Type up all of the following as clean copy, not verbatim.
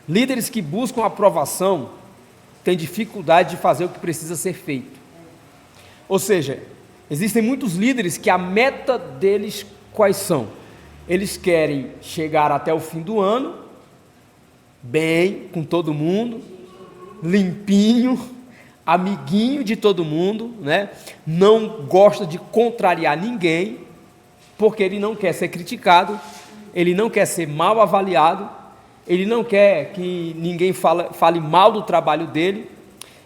Líderes que buscam aprovação têm dificuldade de fazer o que precisa ser feito. Ou seja, existem muitos líderes que a meta deles quais são? Eles querem chegar até o fim do ano, bem, com todo mundo, limpinho, amiguinho de todo mundo, né? Não gosta de contrariar ninguém, porque ele não quer ser criticado, ele não quer ser mal avaliado, ele não quer que ninguém fale mal do trabalho dele.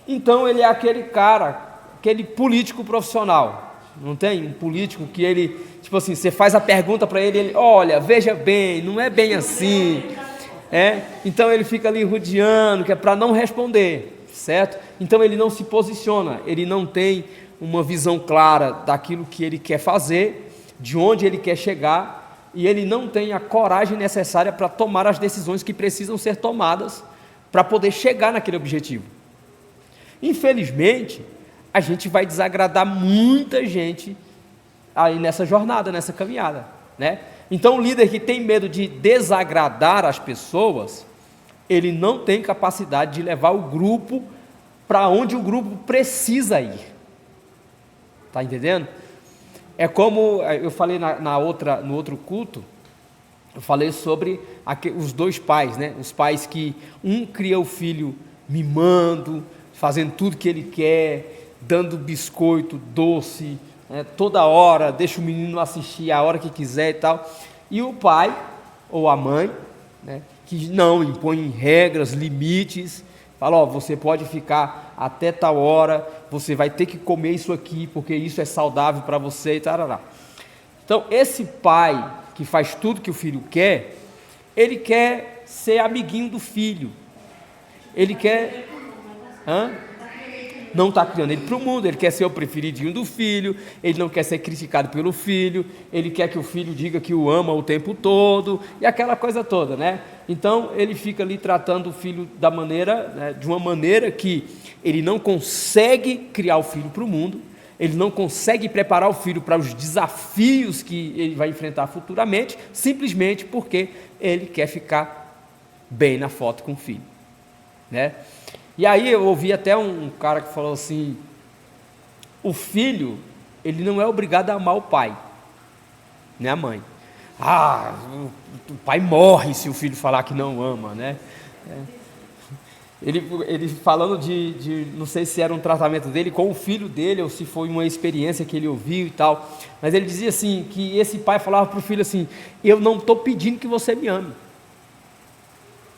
Então ele é aquele cara, aquele político profissional. Não tem um político que ele, tipo assim, você faz a pergunta para ele, ele, olha, veja bem, não é bem assim. Então ele fica ali rodeando, que é para não responder, certo? Então ele não se posiciona, ele não tem uma visão clara daquilo que ele quer fazer, de onde ele quer chegar, e ele não tem a coragem necessária para tomar as decisões que precisam ser tomadas para poder chegar naquele objetivo. Infelizmente, a gente vai desagradar muita gente aí nessa jornada, nessa caminhada, né? Então o líder que tem medo de desagradar as pessoas, ele não tem capacidade de levar o grupo para onde o grupo precisa ir. Está entendendo? É como eu falei no outro culto, eu falei sobre os dois pais, né? Os pais que um cria o filho mimando, fazendo tudo que ele quer, dando biscoito, doce, né? Toda hora, deixa o menino assistir a hora que quiser e tal. E o pai ou a mãe, né? Que não impõe regras, limites, fala, você pode ficar até tal hora, você vai ter que comer isso aqui, porque isso é saudável para você e tal. Então, esse pai que faz tudo que o filho quer, ele quer ser amiguinho do filho, ele quer... Não está criando ele para o mundo, ele quer ser o preferidinho do filho, ele não quer ser criticado pelo filho, ele quer que o filho diga que o ama o tempo todo, e aquela coisa toda, né? Então ele fica ali tratando o filho da maneira, né, de uma maneira que ele não consegue criar o filho para o mundo, ele não consegue preparar o filho para os desafios que ele vai enfrentar futuramente, simplesmente porque ele quer ficar bem na foto com o filho, né? E aí eu ouvi até um cara que falou assim, o filho, ele não é obrigado a amar o pai, nem a mãe. O pai morre se o filho falar que não ama, né? Ele falando não sei se era um tratamento dele com o filho dele, ou se foi uma experiência que ele ouviu e tal, mas ele dizia assim, que esse pai falava para o filho assim, eu não estou pedindo que você me ame,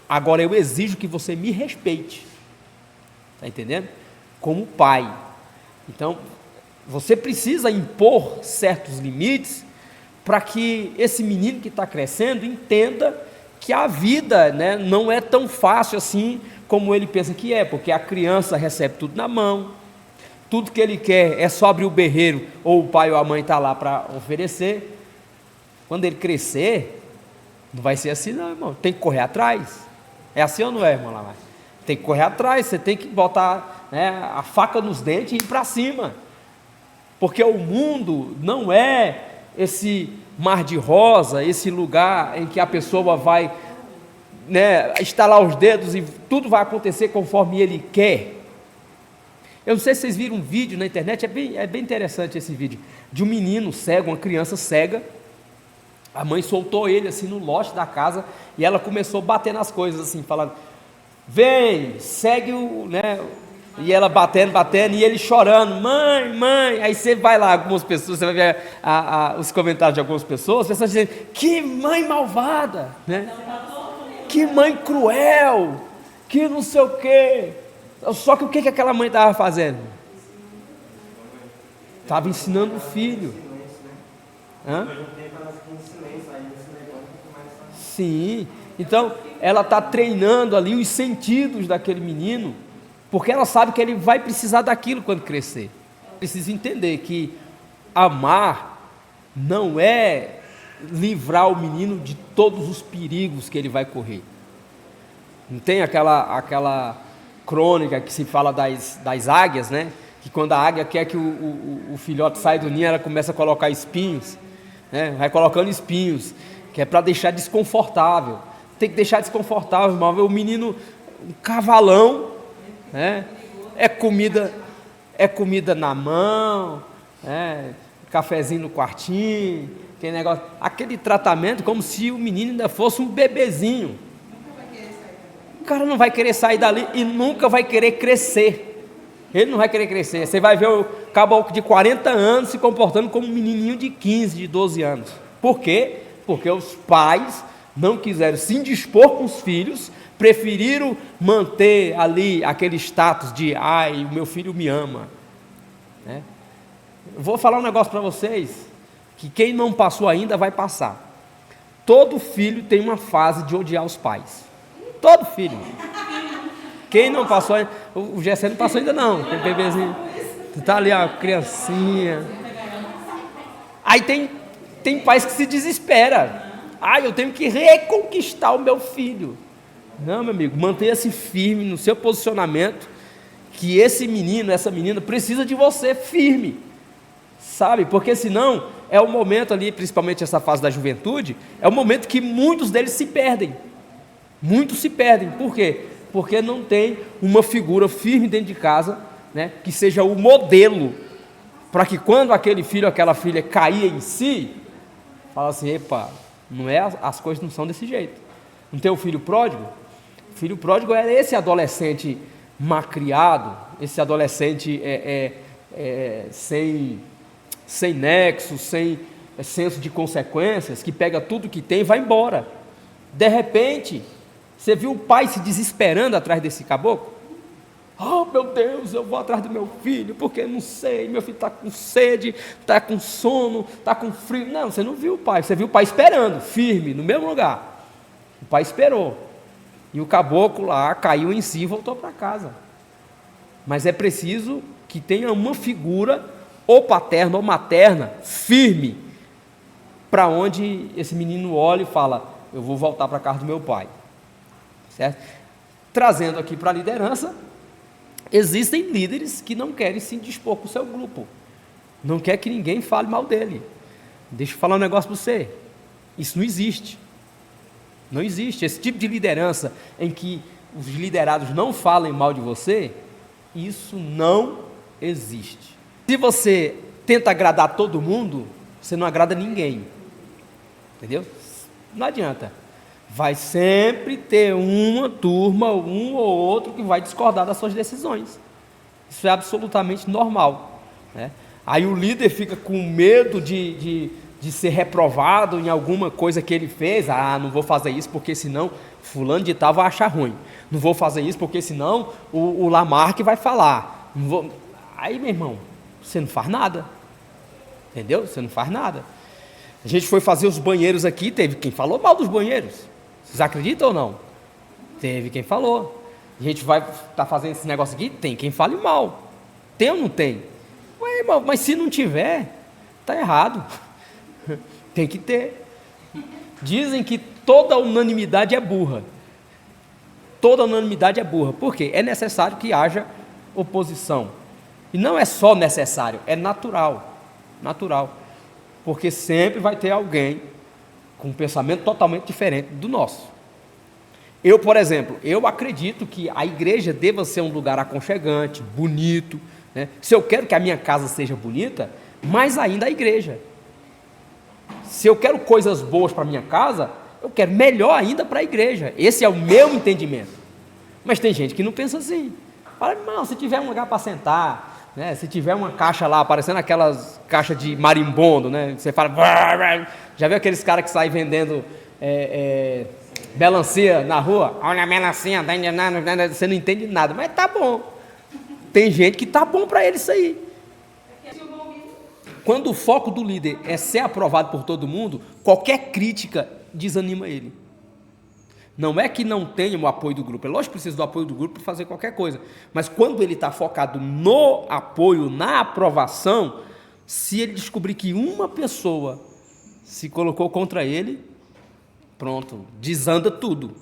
agora eu exijo que você me respeite. Está entendendo? Como pai. Então, você precisa impor certos limites para que esse menino que está crescendo entenda que a vida, né, não é tão fácil assim como ele pensa que é, porque a criança recebe tudo na mão, tudo que ele quer é só abrir o berreiro, ou o pai ou a mãe está lá para oferecer. Quando ele crescer, não vai ser assim não, irmão, tem que correr atrás. É assim ou não é, irmão Lamar? Tem que correr atrás, você tem que botar, né, a faca nos dentes e ir para cima, porque o mundo não é esse mar de rosa, esse lugar em que a pessoa vai, né, estalar os dedos e tudo vai acontecer conforme ele quer. Eu não sei se vocês viram um vídeo na internet, é bem interessante esse vídeo, de um menino cego, uma criança cega, a mãe soltou ele assim no lote da casa, e ela começou a bater nas coisas assim, falando, vem, segue né? E ela batendo, e ele chorando, mãe, aí você vai lá, algumas pessoas, você vai ver os comentários de algumas pessoas dizendo, que mãe malvada, né? Que mãe cruel, que não sei o quê. Só que o que aquela mãe estava fazendo? Estava ensinando o filho. Sim, então ela está treinando ali os sentidos daquele menino, porque ela sabe que ele vai precisar daquilo quando crescer. Precisa entender que amar não é livrar o menino de todos os perigos que ele vai correr. Não tem aquela crônica que se fala das águias, né? Que quando a águia quer que o filhote saia do ninho, ela começa a colocar espinhos, né? Vai colocando espinhos, que é para deixar desconfortável. tem que deixar desconfortável, irmão. O menino, um cavalão, né? É comida na mão, cafezinho no quartinho, aquele negócio, aquele tratamento como se o menino ainda fosse um bebezinho. O cara não vai querer sair dali e nunca vai querer crescer. Ele não vai querer crescer. Você vai ver o caboclo de 40 anos se comportando como um menininho de 15, de 12 anos. Por quê? Porque os pais não quiseram se indispor com os filhos, preferiram manter ali aquele status de, ai, o meu filho me ama. Né? Vou falar um negócio para vocês, que quem não passou ainda vai passar. Todo filho tem uma fase de odiar os pais. Todo filho. Quem não passou ainda, o Gessé não passou ainda não, aquele bebezinho. Está ali a criancinha. Aí tem pais que se desesperam. Eu tenho que reconquistar o meu filho. Não, meu amigo, mantenha-se firme no seu posicionamento, que esse menino, essa menina precisa de você firme, sabe? Porque senão é o momento ali, principalmente essa fase da juventude, é o momento que muitos deles se perdem. Muitos se perdem. Por quê? Porque não tem uma figura firme dentro de casa, né, que seja o modelo, para que quando aquele filho ou aquela filha cair em si, fala assim, epa, não é, as coisas não são desse jeito. Não tem o filho pródigo? O filho pródigo era esse adolescente malcriado, esse adolescente sem nexo, sem senso de consequências, que pega tudo que tem e vai embora. De repente, você viu o pai se desesperando atrás desse caboclo? Oh, meu Deus, eu vou atrás do meu filho, porque não sei, meu filho está com sede, está com sono, está com frio. Não, você não viu o pai, você viu o pai esperando, firme, no mesmo lugar. O pai esperou. E o caboclo lá caiu em si e voltou para casa. Mas é preciso que tenha uma figura, ou paterna ou materna, firme, para onde esse menino olha e fala, eu vou voltar para a casa do meu pai. Certo? Trazendo aqui para a liderança, existem líderes que não querem se indispor com o seu grupo, não quer que ninguém fale mal dele. Deixa eu falar um negócio para você, isso não existe. Não existe esse tipo de liderança em que os liderados não falem mal de você, isso não existe. Se você tenta agradar todo mundo, você não agrada ninguém, entendeu? Não adianta. Vai sempre ter uma turma, um ou outro que vai discordar das suas decisões. Isso é absolutamente normal, né? Aí o líder fica com medo de ser reprovado em alguma coisa que ele fez. Não vou fazer isso porque senão fulano de tal vai achar ruim. Não vou fazer isso porque senão o Lamarck vai falar. Não vou... Aí, meu irmão, você não faz nada. Entendeu? Você não faz nada. A gente foi fazer os banheiros aqui, teve quem falou mal dos banheiros. Vocês acreditam ou não? Teve quem falou. A gente vai estar fazendo esse negócio aqui, tem quem fale mal. Tem ou não tem? Ué, irmão, mas se não tiver, está errado. Tem que ter. Dizem que toda unanimidade é burra. Toda unanimidade é burra. Por quê? É necessário que haja oposição. E não é só necessário, é natural. Natural. Porque sempre vai ter alguém com um pensamento totalmente diferente do nosso. Eu, por exemplo, eu acredito que a igreja deva ser um lugar aconchegante, bonito, né? Se eu quero que a minha casa seja bonita, mais ainda a igreja. Se eu quero coisas boas para a minha casa, eu quero melhor ainda para a igreja. Esse é o meu entendimento. Mas tem gente que não pensa assim. Fala, irmão, se tiver um lugar para sentar, né? Se tiver uma caixa lá, parecendo aquelas caixas de marimbondo, né? Você fala, já viu aqueles caras que saem vendendo melancia na rua? Olha a melancia, você não entende nada, mas tá bom. Tem gente que tá bom para ele isso aí. Quando o foco do líder é ser aprovado por todo mundo, qualquer crítica desanima ele. Não é que não tenha o apoio do grupo, é lógico que precisa do apoio do grupo para fazer qualquer coisa, mas quando ele está focado no apoio, na aprovação, se ele descobrir que uma pessoa se colocou contra ele, pronto, desanda tudo.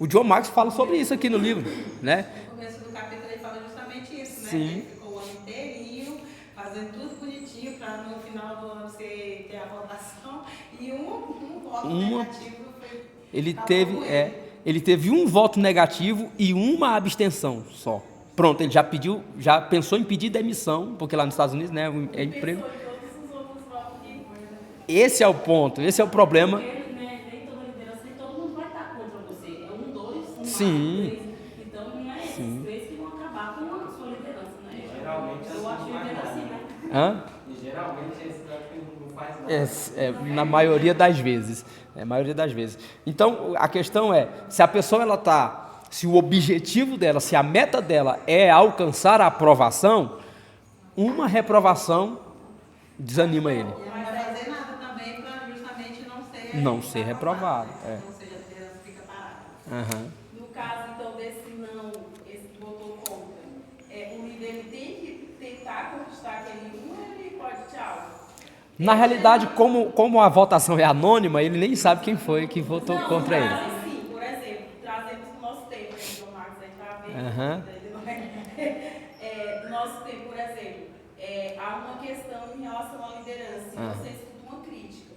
O John Marks fala sobre isso aqui no livro, né? No começo do capítulo ele fala justamente isso, né? Sim. Ele ficou o ano inteirinho, fazendo tudo bonitinho, para no final do ano você ter a votação, e um voto negativo foi... Ele teve, ele teve um voto negativo e uma abstenção só. Pronto, ele já pensou em pedir demissão, porque lá nos Estados Unidos, né, é emprego. Esse é o ponto, esse é o problema. Nem toda liderança, nem todo mundo vai estar contra você. É um, dois, um, Sim. três. Então não é esses três que vão acabar com a sua liderança, né? Eu acho que é assim, né? Hã? E geralmente esse não faz nada. Na maioria das vezes. Maioria das vezes. Então, a questão é, se a pessoa ela tá, se o objetivo dela, se a meta dela é alcançar a aprovação, uma reprovação desanima ele. Ele não vai fazer nada também para justamente Não ser reprovado. Ou seja, a liderança fica parada. Aham. No caso, então, desse não, esse que votou contra, o líder ele tem que tentar conquistar aquele um, ele pode, tchau. Na realidade, como a votação é anônima, ele nem sabe quem foi que votou contra ele. Mas, sim, por exemplo, trazemos o nosso tempo, né, o Marcos aí está vendo, Aham. no nosso tempo, por exemplo, há uma questão em relação à liderança. Se você escuta uma crítica,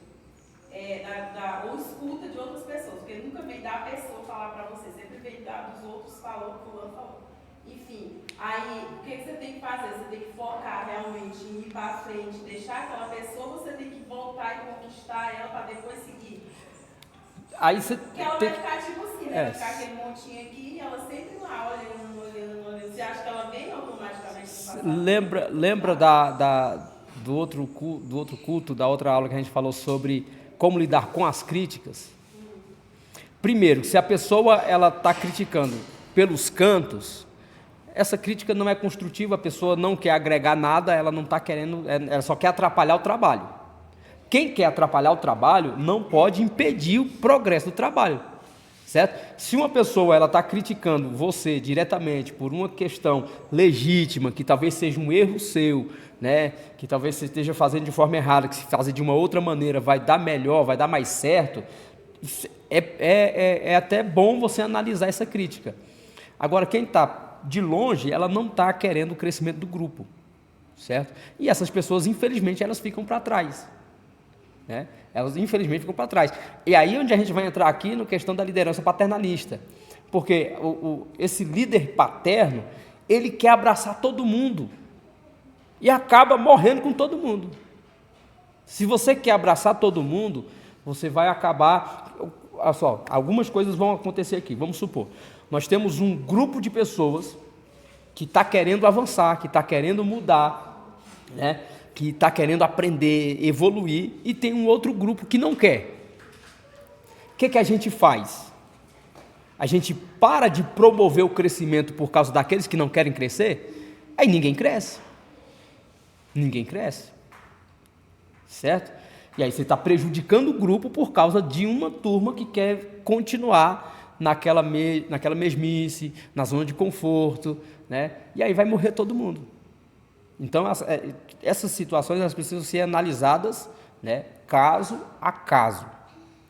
ou escuta de outras pessoas, porque nunca vem da pessoa falar para você, sempre vem dos outros, fulano falou. Enfim, aí o que você tem que fazer? Você tem que focar realmente em ir para frente, deixar aquela pessoa, você tem que voltar e conquistar ela para depois seguir. Aí você Porque ela tem vai ficar tipo assim, né? Vai ficar aquele montinho aqui e ela sempre lá olhando. Você acha que ela vem automaticamente? Lembra do outro culto, da outra aula que a gente falou sobre como lidar com as críticas? Primeiro, se a pessoa ela está criticando pelos cantos, essa crítica não é construtiva, a pessoa não quer agregar nada, ela não está querendo, ela só quer atrapalhar o trabalho. Quem quer atrapalhar o trabalho não pode impedir o progresso do trabalho, certo? Se uma pessoa ela está criticando você diretamente por uma questão legítima, que talvez seja um erro seu, né? Que talvez você esteja fazendo de forma errada, que se fazer de uma outra maneira vai dar melhor, vai dar mais certo, é até bom você analisar essa crítica. Agora, quem está de longe, ela não está querendo o crescimento do grupo, certo? E essas pessoas, infelizmente, elas ficam para trás, né? Elas, infelizmente, ficam para trás. E aí onde a gente vai entrar aqui na questão da liderança paternalista, porque esse líder paterno, ele quer abraçar todo mundo e acaba morrendo com todo mundo. Se você quer abraçar todo mundo, você vai acabar... Olha só, algumas coisas vão acontecer aqui. Vamos supor, nós temos um grupo de pessoas que está querendo avançar, que está querendo mudar, né? Que está querendo aprender, evoluir, e tem um outro grupo que não quer. O que a gente faz? A gente para de promover o crescimento por causa daqueles que não querem crescer, aí ninguém cresce. Ninguém cresce. Certo? E aí você está prejudicando o grupo por causa de uma turma que quer continuar naquela mesmice, na zona de conforto, né? E aí vai morrer todo mundo. Então, essas situações elas precisam ser analisadas, né, caso a caso.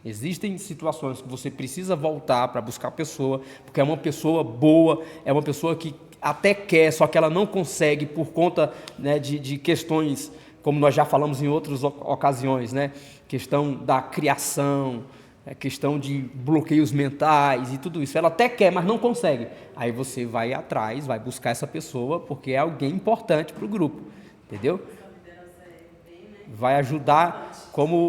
Existem situações que você precisa voltar para buscar a pessoa, porque é uma pessoa boa, é uma pessoa que até quer, só que ela não consegue por conta, né, de questões, como nós já falamos em outras ocasiões, né, questão da criação, questão de bloqueios mentais e tudo isso. Ela até quer, mas não consegue. Aí você vai atrás, vai buscar essa pessoa, porque é alguém importante para o grupo, entendeu? Vai ajudar, como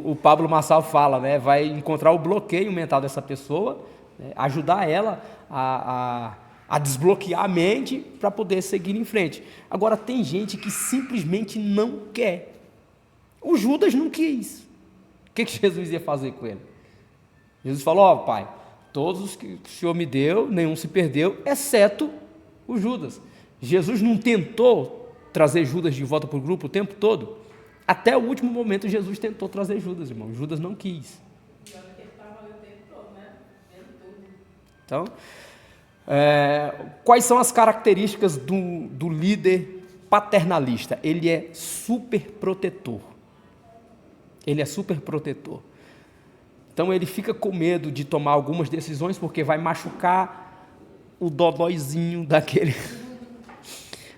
o Pablo Marçal fala, né? Vai encontrar o bloqueio mental dessa pessoa, né? Ajudar ela a desbloquear a mente para poder seguir em frente. Agora, tem gente que simplesmente não quer. O Judas não quis. O que Jesus ia fazer com ele? Jesus falou: ó, Pai, todos os que o Senhor me deu, nenhum se perdeu, exceto o Judas. Jesus não tentou trazer Judas de volta para o grupo o tempo todo? Até o último momento Jesus tentou trazer Judas, irmão. Judas não quis. Então, quais são as características do líder paternalista? Ele é super protetor. Ele é super protetor. Então ele fica com medo de tomar algumas decisões porque vai machucar o dodóizinho daquele.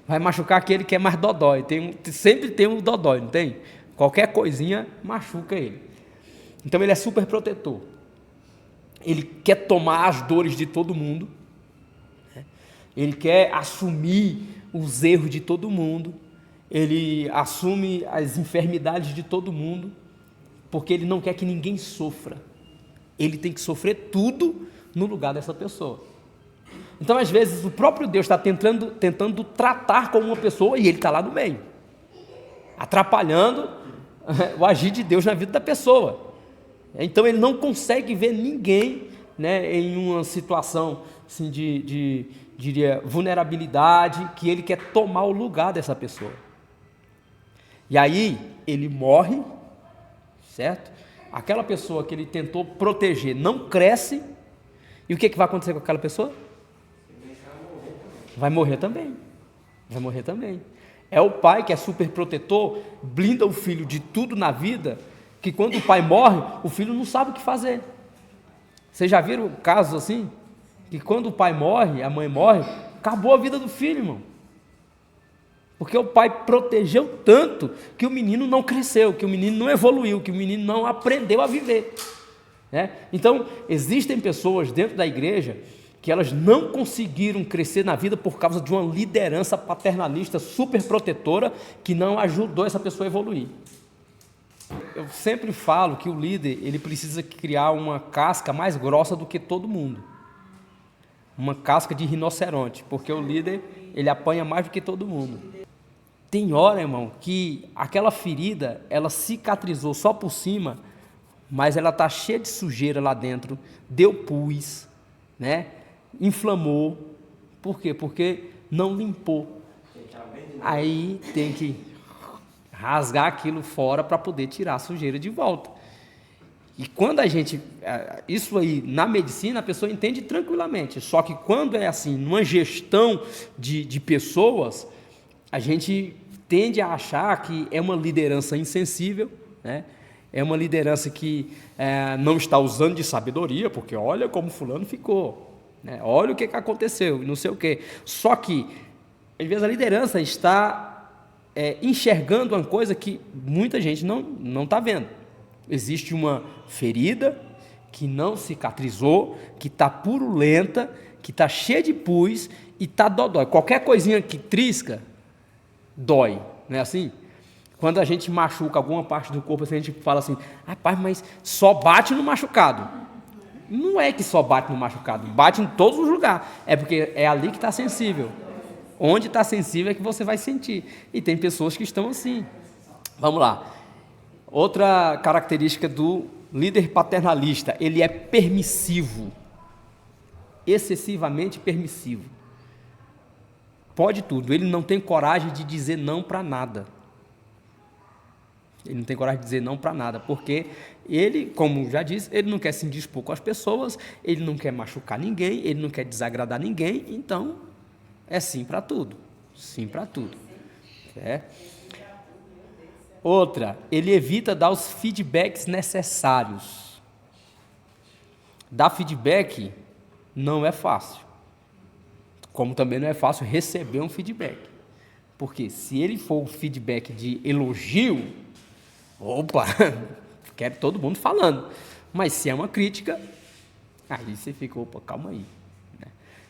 Vai machucar aquele que é mais dodói. Sempre tem um dodói, não tem? Qualquer coisinha machuca ele. Então ele é super protetor. Ele quer tomar as dores de todo mundo, né? Ele quer assumir os erros de todo mundo, ele assume as enfermidades de todo mundo, porque ele não quer que ninguém sofra. Ele tem que sofrer tudo no lugar dessa pessoa. Então, às vezes, o próprio Deus está tentando tratar com uma pessoa e ele está lá no meio, atrapalhando o agir de Deus na vida da pessoa. Então ele não consegue ver ninguém, né, em uma situação assim, diria, vulnerabilidade, que ele quer tomar o lugar dessa pessoa. E aí ele morre, certo? Aquela pessoa que ele tentou proteger não cresce, e o que vai acontecer com aquela pessoa? Vai morrer também. Vai morrer também. É o pai que é super protetor, blinda o filho de tudo na vida, que quando o pai morre, o filho não sabe o que fazer. Vocês já viram casos assim? Que quando o pai morre, a mãe morre, acabou a vida do filho, irmão. Porque o pai protegeu tanto que o menino não cresceu, que o menino não evoluiu, que o menino não aprendeu a viver, né? Então, existem pessoas dentro da igreja que elas não conseguiram crescer na vida por causa de uma liderança paternalista super protetora que não ajudou essa pessoa a evoluir. Eu sempre falo que o líder, ele precisa criar uma casca mais grossa do que todo mundo. Uma casca de rinoceronte, porque o líder, ele apanha mais do que todo mundo. Tem hora, irmão, que aquela ferida, ela cicatrizou só por cima, mas ela está cheia de sujeira lá dentro, deu pus, né? Inflamou. Por quê? Porque não limpou. Aí tem que rasgar aquilo fora para poder tirar a sujeira de volta. E quando a gente, isso aí na medicina a pessoa entende tranquilamente, só que quando é assim, numa gestão de pessoas, a gente tende a achar que é uma liderança insensível, né? É uma liderança que não está usando de sabedoria, porque olha como fulano ficou, né? Olha o que aconteceu, não sei o quê. Só que, às vezes, a liderança está enxergando uma coisa que muita gente não está vendo. Existe uma ferida que não cicatrizou, que está purulenta, que está cheia de pus e está dodói. Qualquer coisinha que trisca, dói, não é assim? Quando a gente machuca alguma parte do corpo, a gente fala assim, rapaz, mas só bate no machucado. Não é que só bate no machucado, bate em todos os lugares, é porque é ali que está sensível. Onde está sensível é que você vai sentir. E tem pessoas que estão assim. Vamos lá. Outra característica do líder paternalista, ele é permissivo. Excessivamente permissivo. Pode tudo. Ele não tem coragem de dizer não para nada. Ele não tem coragem de dizer não para nada, porque ele, como já disse, ele não quer se indispor com as pessoas, ele não quer machucar ninguém, ele não quer desagradar ninguém, então é sim para tudo. Sim para tudo. Outra, ele evita dar os feedbacks necessários. Dar feedback não é fácil. Como também não é fácil receber um feedback. Porque se ele for um feedback de elogio, opa, quero todo mundo falando. Mas se é uma crítica, aí você fica, opa, calma aí.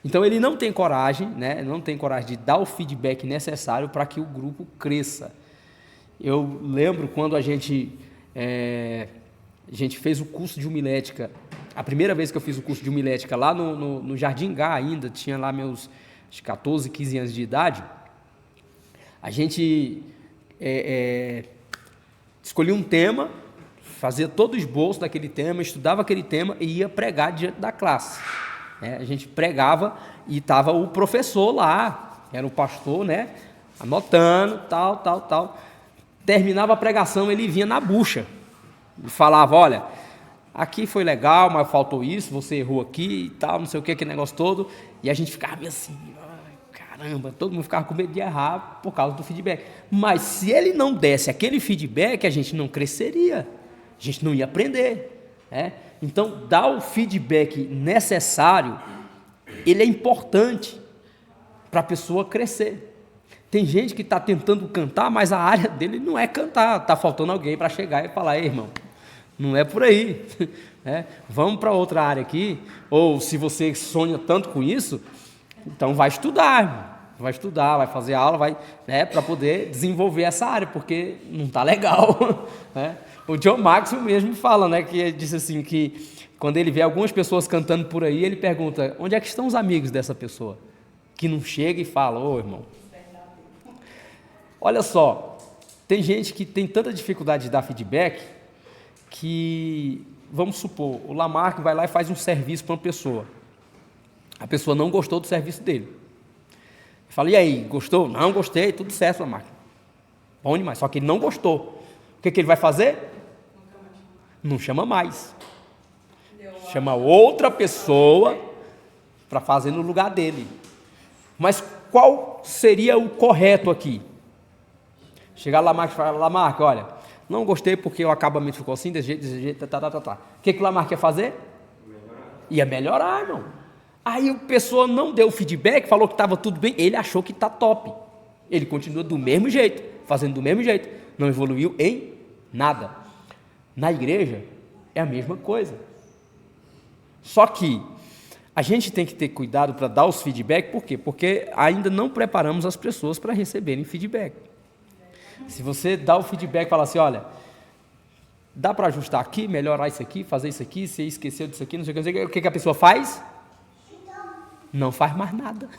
Então ele não tem coragem, né? Não tem coragem de dar o feedback necessário para que o grupo cresça. Eu lembro quando a gente fez o curso de homilética, a primeira vez que eu fiz o curso de homilética lá no Jardim Gá ainda, tinha lá meus 14, 15 anos de idade, a gente escolhia um tema, fazia todo o esboço daquele tema, estudava aquele tema e ia pregar diante da classe. A gente pregava e estava o professor lá, que era o pastor, né, anotando, tal. Terminava a pregação, ele vinha na bucha e falava, olha, aqui foi legal, mas faltou isso, você errou aqui e tal, não sei o que, aquele negócio todo. E a gente ficava meio assim, caramba, todo mundo ficava com medo de errar por causa do feedback. Mas se ele não desse aquele feedback, a gente não cresceria, a gente não ia aprender, Então, dar o feedback necessário, ele é importante para a pessoa crescer. Tem gente que está tentando cantar, mas a área dele não é cantar, está faltando alguém para chegar e falar, ei, irmão, Não é por aí. Né? Vamos para outra área aqui, ou se você sonha tanto com isso, então vai estudar, irmão. Vai estudar, vai fazer aula, vai, né, para poder desenvolver essa área, porque não está legal. Né? O John Maxwell mesmo fala, né, que ele disse assim, que quando ele vê algumas pessoas cantando por aí, ele pergunta, onde é que estão os amigos dessa pessoa? Que não chega e fala, ô irmão, olha só, tem gente que tem tanta dificuldade de dar feedback, que, vamos supor, o Lamarck vai lá e faz um serviço para uma pessoa, a pessoa não gostou do serviço dele. Fala, e aí, gostou? Não, gostei, tudo certo, Lamarck. Bom demais, só que ele não gostou. O que ele vai fazer? Não chama mais. Chama outra pessoa para fazer no lugar dele. Mas qual seria o correto aqui? Chegar lá, Lamarck e falar, Lamarck, olha, não gostei porque o acabamento ficou assim, desse jeito, tá. O que o Lamarck ia fazer? Ia melhorar, irmão. Aí a pessoa não deu feedback, falou que estava tudo bem, ele achou que está top. Ele continua do mesmo jeito, fazendo do mesmo jeito, não evoluiu em nada. Na igreja é a mesma coisa. Só que a gente tem que ter cuidado para dar os feedback, por quê? Porque ainda não preparamos as pessoas para receberem feedback. Se você dá o feedback e fala assim, olha, dá para ajustar aqui, melhorar isso aqui, fazer isso aqui, você esqueceu disso aqui, não sei o que a pessoa faz? Não faz mais nada.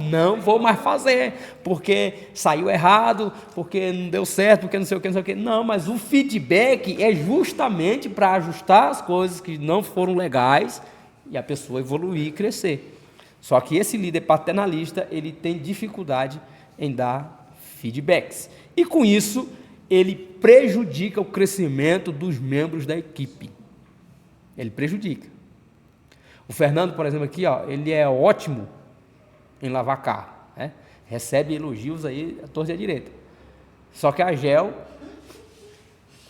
Não vou mais fazer, porque saiu errado, porque não deu certo, porque não sei o que. Não, mas o feedback é justamente para ajustar as coisas que não foram legais e a pessoa evoluir e crescer. Só que esse líder paternalista, ele tem dificuldade em dar feedbacks. E com isso, ele prejudica o crescimento dos membros da equipe. Ele prejudica. O Fernando, por exemplo, aqui, ó, ele é ótimo em lavar carro, né? Recebe elogios aí à torta e à direita. Só que a Gel,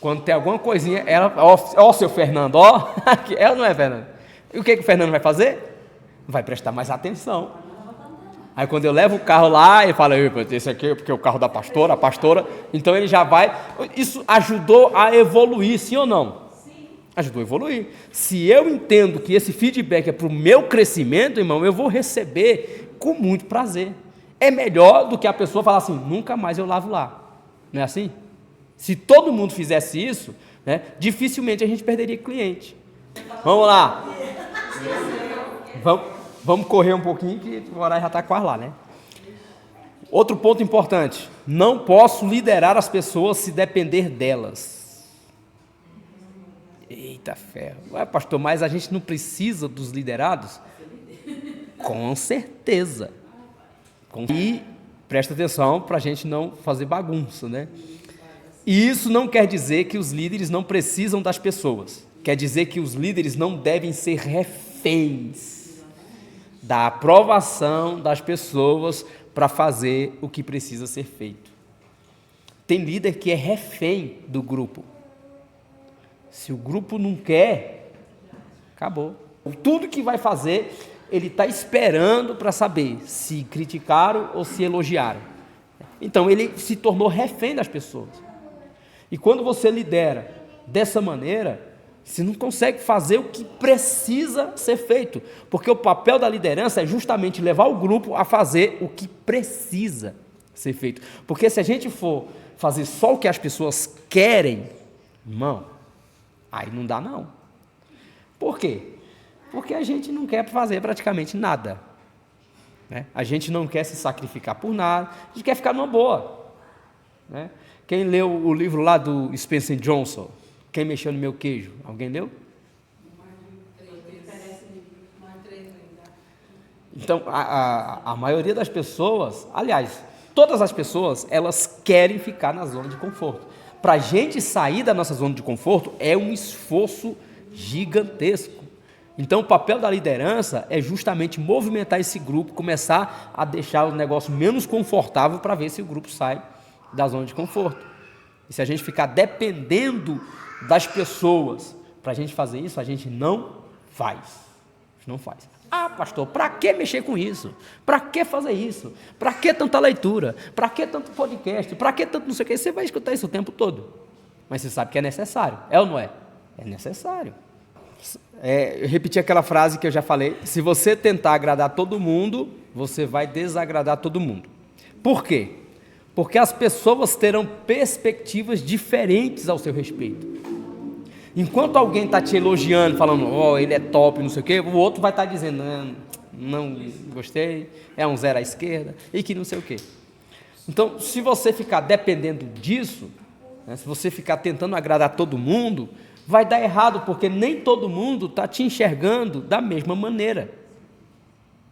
quando tem alguma coisinha, ela, ó, seu Fernando, ó, ela não é Fernando. E o que o Fernando vai fazer? Vai prestar mais atenção. Aí quando eu levo o carro lá, ele fala, esse aqui é porque é o carro da pastora, a pastora, então ele já vai. Isso ajudou a evoluir, sim ou não? Ajudou a evoluir. Se eu entendo que esse feedback é para o meu crescimento, irmão, eu vou receber com muito prazer. É melhor do que a pessoa falar assim, nunca mais eu lavo lá. Não é assim? Se todo mundo fizesse isso, né, dificilmente a gente perderia cliente. Vamos lá. Vamos correr um pouquinho, que o horário já está quase lá, né? Outro ponto importante. Não posso liderar as pessoas se depender delas. Eita ferro. Ué, pastor, mas a gente não precisa dos liderados? Com certeza. E presta atenção para a gente não fazer bagunça, né? E isso não quer dizer que os líderes não precisam das pessoas. Quer dizer que os líderes não devem ser reféns da aprovação das pessoas para fazer o que precisa ser feito. Tem líder que é refém do grupo. Se o grupo não quer, acabou. Tudo que vai fazer, ele está esperando para saber se criticaram ou se elogiaram. Então, ele se tornou refém das pessoas. E quando você lidera dessa maneira, você não consegue fazer o que precisa ser feito. Porque o papel da liderança é justamente levar o grupo a fazer o que precisa ser feito. Porque se a gente for fazer só o que as pessoas querem, irmão, aí não dá não. Por quê? Porque a gente não quer fazer praticamente nada. Né? A gente não quer se sacrificar por nada, a gente quer ficar numa boa. Né? Quem leu o livro lá do Spencer Johnson? Quem mexeu no meu queijo? Alguém leu? Então, a maioria das pessoas, aliás, todas as pessoas, elas querem ficar na zona de conforto. Para a gente sair da nossa zona de conforto é um esforço gigantesco. Então, o papel da liderança é justamente movimentar esse grupo, começar a deixar o negócio menos confortável para ver se o grupo sai da zona de conforto. E se a gente ficar dependendo das pessoas para a gente fazer isso, a gente não faz. A gente não faz. Ah, pastor, para que mexer com isso? Para que fazer isso? Para que tanta leitura? Para que tanto podcast? Para que tanto não sei o que? Você vai escutar isso o tempo todo. mas você sabe que é necessário. É ou não é? É necessário. Eu repeti aquela frase que eu já falei: se você tentar agradar todo mundo, você vai desagradar todo mundo. Por quê? Porque as pessoas terão perspectivas diferentes ao seu respeito. Enquanto alguém está te elogiando, falando, ele é top, não sei o quê, o outro vai estar dizendo, não gostei, é um zero à esquerda, e que não sei o quê. Então, se você ficar dependendo disso, né, se você ficar tentando agradar todo mundo, vai dar errado, porque nem todo mundo está te enxergando da mesma maneira.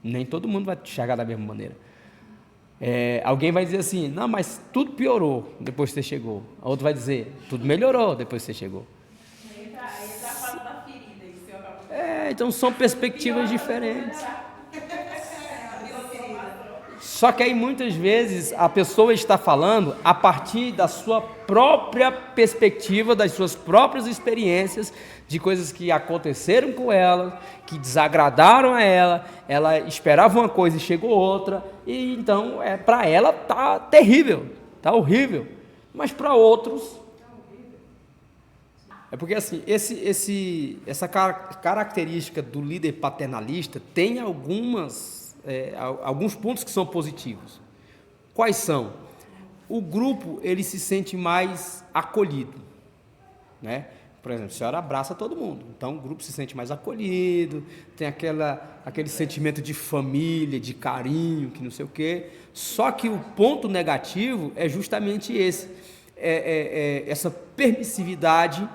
Nem todo mundo vai te enxergar da mesma maneira. Alguém vai dizer assim, não, mas tudo piorou depois que você chegou. A outra vai dizer, tudo melhorou depois que você chegou. Aí entra a fala da ferida, que o senhor acabou de Então são perspectivas diferentes. Só que aí muitas vezes a pessoa está falando a partir da sua própria perspectiva, das suas próprias experiências, de coisas que aconteceram com ela, que desagradaram a ela esperava uma coisa e chegou outra, e então para ela está terrível, está horrível, mas para outros... É porque assim, essa característica do líder paternalista tem alguns pontos que são positivos. Quais são? O grupo, ele se sente mais acolhido, né? Por exemplo, a senhora abraça todo mundo, então o grupo se sente mais acolhido, tem aquele sentimento de família, de carinho, que não sei o quê. Só que o ponto negativo é justamente esse, essa permissividade,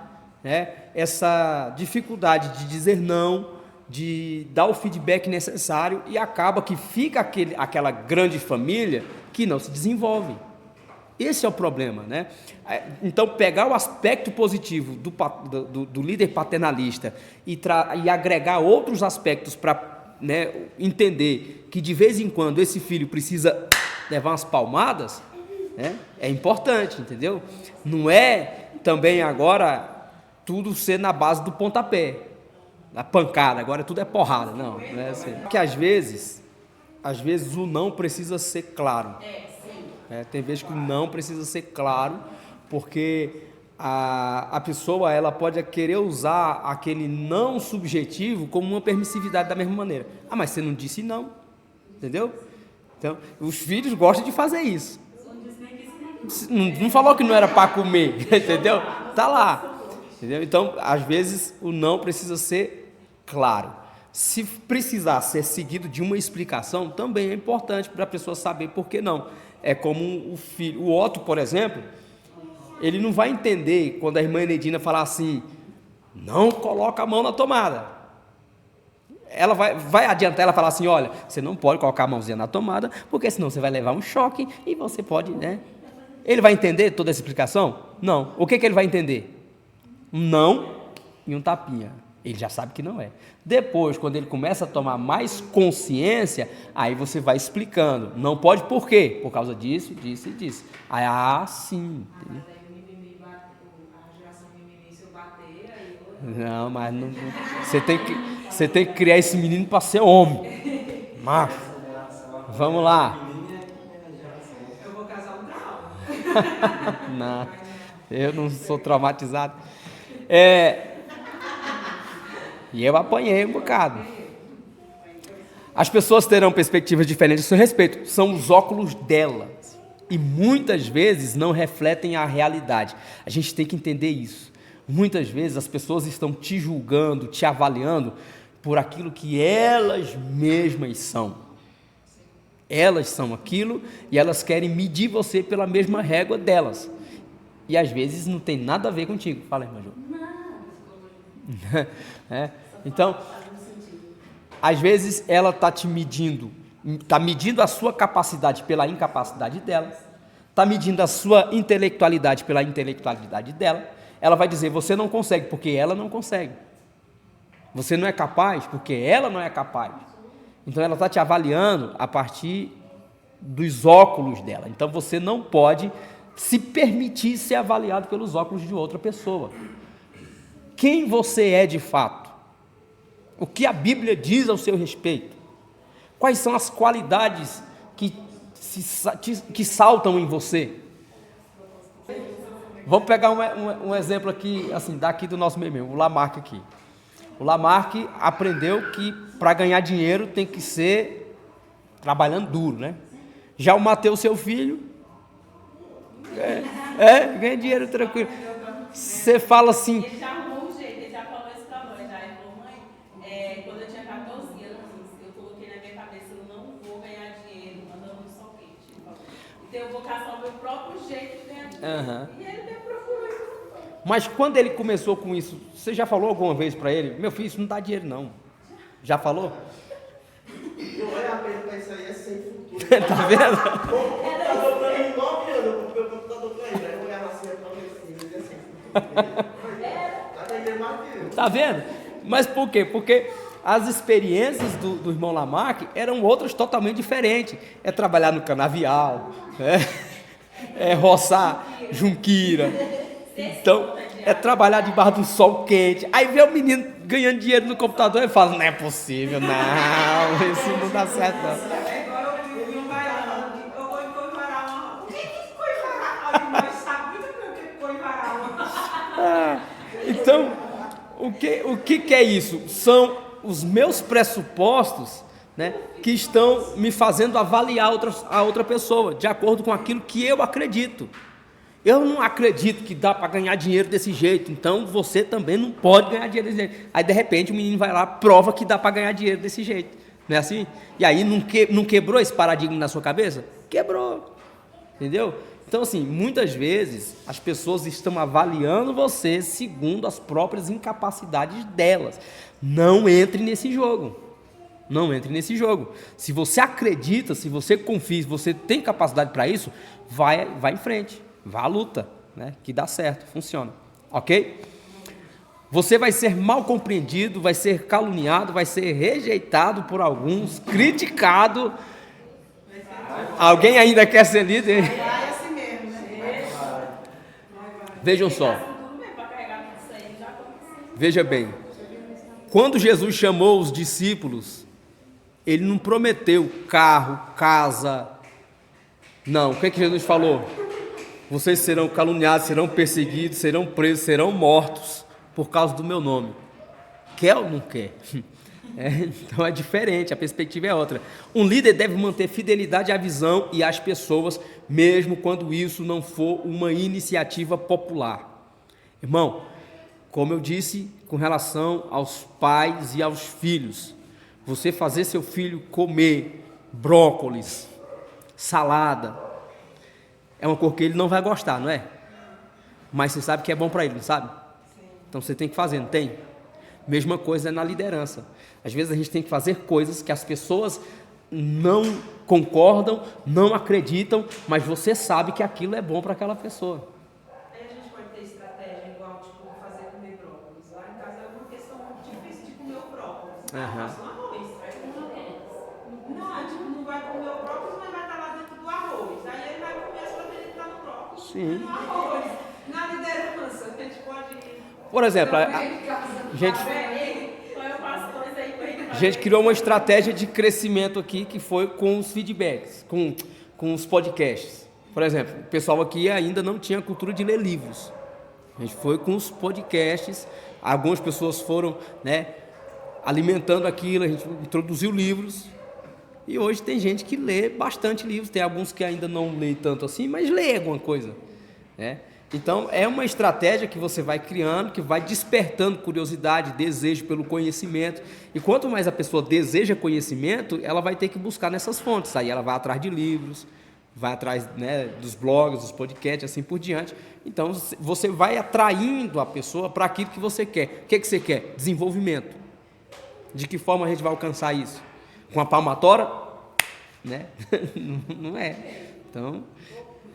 né? Essa dificuldade de dizer não, de dar o feedback necessário, e acaba que fica aquela grande família que não se desenvolve. Esse é o problema, né? Então, pegar o aspecto positivo do líder paternalista e agregar outros aspectos para, né, entender que de vez em quando esse filho precisa levar umas palmadas, né, é importante, entendeu? Não é também agora tudo ser na base do pontapé, da pancada, agora tudo é porrada, não é assim. Porque às vezes o não precisa ser claro. Tem vezes que o não precisa ser claro, porque a pessoa ela pode querer usar aquele não subjetivo como uma permissividade da mesma maneira. Mas você não disse não, entendeu? Então, os filhos gostam de fazer isso. Não falou que não era para comer, entendeu? Tá lá, entendeu? Então, às vezes, o não precisa ser claro. Se precisar ser seguido de uma explicação, também é importante para a pessoa saber por que não. É como o Otto, por exemplo, ele não vai entender quando a irmã Enedina falar assim, não coloca a mão na tomada. Ela vai adiantar ela falar assim, olha, você não pode colocar a mãozinha na tomada, porque senão você vai levar um choque e você pode, né? Ele vai entender toda essa explicação? Não. O que ele vai entender? Um não e um tapinha. Ele já sabe que não é. Depois, quando ele começa a tomar mais consciência, aí você vai explicando. Não pode por quê? Por causa disso, disso e disso. Aí, sim. Entendeu? Não, mas não, você tem que criar esse menino para ser homem. Macho. Vamos lá. Eu vou casar um trauma. Não, eu não sou traumatizado. E eu apanhei um bocado. As pessoas terão perspectivas diferentes a seu respeito. São os óculos delas. E muitas vezes não refletem a realidade. A gente tem que entender isso. Muitas vezes as pessoas estão te julgando, te avaliando por aquilo que elas mesmas são. Elas são aquilo e elas querem medir você pela mesma régua delas. E às vezes não tem nada a ver contigo. Fala, irmã Ju. Então, às vezes ela está te medindo, está medindo a sua capacidade pela incapacidade dela, está medindo a sua intelectualidade pela intelectualidade dela. Ela vai dizer, você não consegue, porque ela não consegue. Você não é capaz, porque ela não é capaz. Então ela está te avaliando a partir dos óculos dela. Então você não pode se permitir ser avaliado pelos óculos de outra pessoa. Quem você é de fato? O que a Bíblia diz ao seu respeito? Quais são as qualidades que saltam em você? Vamos pegar um exemplo aqui, assim, daqui do nosso meio mesmo, o Lamarck aqui. O Lamarck aprendeu que para ganhar dinheiro tem que ser trabalhando duro, né? Já o Mateus, seu filho, ganha dinheiro tranquilo. Você fala assim... Ele já arrumou um jeito, ele já falou isso pra mãe, já. Ele falou, mãe, quando eu tinha 14 anos, eu coloquei na minha cabeça, eu não vou ganhar dinheiro andando no sol quente. Ele falou. Então eu vou caçar o meu próprio jeito de ganhar dinheiro. E ele me procurou isso. Mas quando ele começou com isso, você já falou alguma vez para ele? Meu filho, isso não dá dinheiro não. Já falou? Não é a pena pra isso aí, é sem futuro. Tá vendo? O computador pra mim, 9 anos, eu comprei o computador pra ele. Aí eu olhava assim, eu falei assim, ele é sem futuro. Tá vendendo mais que eu. Tá vendo? Mas por quê? Porque as experiências do irmão Lamarck eram outras totalmente diferentes. É trabalhar no canavial, é roçar junqueira. Então, é trabalhar debaixo do sol quente. Aí vê o menino ganhando dinheiro no computador e fala, não é possível, não, isso não dá certo não. É igual eu vi um baiano, eu vou coivarar uma. O que é coivarar? Nós sabemos o que é coivarar. Então, o que é isso? São os meus pressupostos, né, que estão me fazendo avaliar a outra pessoa, de acordo com aquilo que eu acredito. Eu não acredito que dá para ganhar dinheiro desse jeito, então você também não pode ganhar dinheiro desse jeito. Aí, de repente, o menino vai lá, prova que dá para ganhar dinheiro desse jeito. Não é assim? E aí, não quebrou esse paradigma na sua cabeça? Quebrou. Entendeu? Então, assim, muitas vezes, as pessoas estão avaliando você segundo as próprias incapacidades delas. Não entre nesse jogo. Não entre nesse jogo. Se você acredita, se você confia, se você tem capacidade para isso, vai em frente. Vá à luta, né? Que dá certo, funciona, ok? Você vai ser mal compreendido, vai ser caluniado, vai ser rejeitado por alguns, criticado. Alguém ainda quer ser líder? Vai assim mesmo, né? Vejam só. Veja bem. Quando Jesus chamou os discípulos, ele não prometeu carro, casa. Não, o que Jesus falou? Vocês serão caluniados, serão perseguidos, serão presos, serão mortos por causa do meu nome. Quer ou não quer? Então é diferente, a perspectiva é outra. Um líder deve manter fidelidade à visão e às pessoas, mesmo quando isso não for uma iniciativa popular. Irmão, como eu disse com relação aos pais e aos filhos, você fazer seu filho comer brócolis, salada, é uma cor que ele não vai gostar, não é? Mas você sabe que é bom para ele, não sabe? Então você tem que fazer, não tem? Mesma coisa é na liderança. Às vezes a gente tem que fazer coisas que as pessoas não concordam, não acreditam, mas você sabe que aquilo é bom para aquela pessoa. Aí a gente pode ter estratégia igual, tipo, fazer comer brócolis. Lá em casa é uma questão difícil de comer o brócolis. Faça um arroz, vai comer o brócolis. Não, tipo, não vai comer o brócolis, mas vai estar lá dentro do arroz. Aí ele vai comer as proteínas que estão no brócolis. Sim. No arroz. Na liderança, a gente pode... Por exemplo, a gente criou uma estratégia de crescimento aqui, que foi com os feedbacks, com os podcasts. Por exemplo, o pessoal aqui ainda não tinha cultura de ler livros. A gente foi com os podcasts, algumas pessoas foram, né, alimentando aquilo, a gente introduziu livros, e hoje tem gente que lê bastante livros, tem alguns que ainda não lê tanto assim, mas lê alguma coisa, né? Então, é uma estratégia que você vai criando, que vai despertando curiosidade, desejo pelo conhecimento. E quanto mais a pessoa deseja conhecimento, ela vai ter que buscar nessas fontes. Aí ela vai atrás de livros, vai atrás, né, dos blogs, dos podcasts, assim por diante. Então, você vai atraindo a pessoa para aquilo que você quer. O que você quer? Desenvolvimento. De que forma a gente vai alcançar isso? Com a palmatória? Né? Não é. Então...